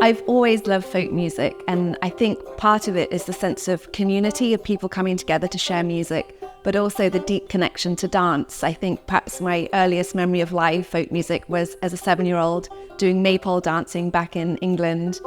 I've always loved folk music, and I think part of it is the sense of community, of people coming together to share music, but also the deep connection to dance. I think perhaps my earliest memory of live folk music was as a 7-year-old doing maypole dancing back in England.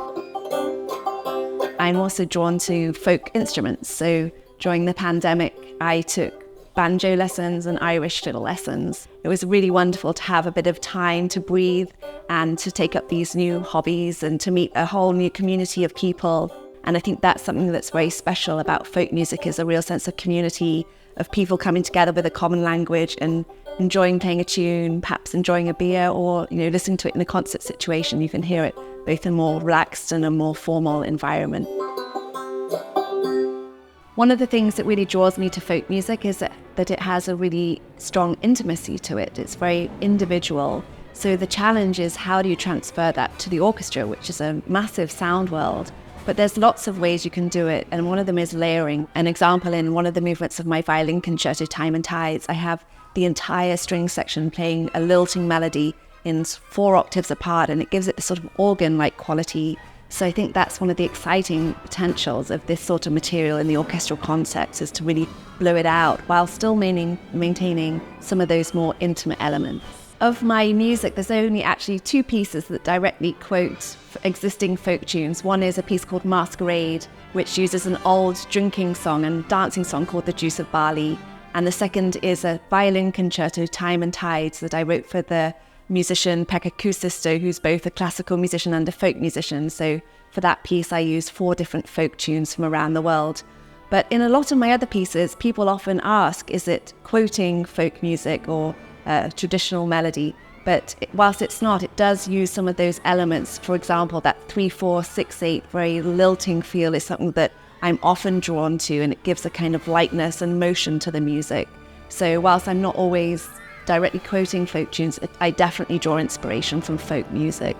I'm also drawn to folk instruments, so during the pandemic I took banjo lessons and Irish fiddle lessons. It was really wonderful to have a bit of time to breathe and to take up these new hobbies and to meet a whole new community of people. And I think that's something that's very special about folk music, is a real sense of community, of people coming together with a common language and enjoying playing a tune, perhaps enjoying a beer, or listening to it in a concert situation. You can hear it both in a more relaxed and a more formal environment. One of the things that really draws me to folk music is that it has a really strong intimacy to it. It's very individual. So the challenge is, how do you transfer that to the orchestra, which is a massive sound world? But there's lots of ways you can do it, and one of them is layering. An example, in one of the movements of my violin concerto, Time and Tides, I have the entire string section playing a lilting melody in 4 octaves apart, and it gives it this sort of organ-like quality. So I think that's one of the exciting potentials of this sort of material in the orchestral context, is to really blow it out while still maintaining some of those more intimate elements. Of my music, there's only actually 2 pieces that directly quote existing folk tunes. One is a piece called Masquerade, which uses an old drinking song and dancing song called The Juice of Barley. And the second is a violin concerto, Time and Tides, that I wrote for the musician Pekka Kuusisto, who's both a classical musician and a folk musician. So for that piece, I used 4 different folk tunes from around the world. But in a lot of my other pieces, people often ask, is it quoting folk music or traditional melody? But whilst it's not, it does use some of those elements. For example, that 3/4/6/8 very lilting feel is something that I'm often drawn to, and it gives a kind of lightness and motion to the music. So whilst I'm not always directly quoting folk tunes, I definitely draw inspiration from folk music.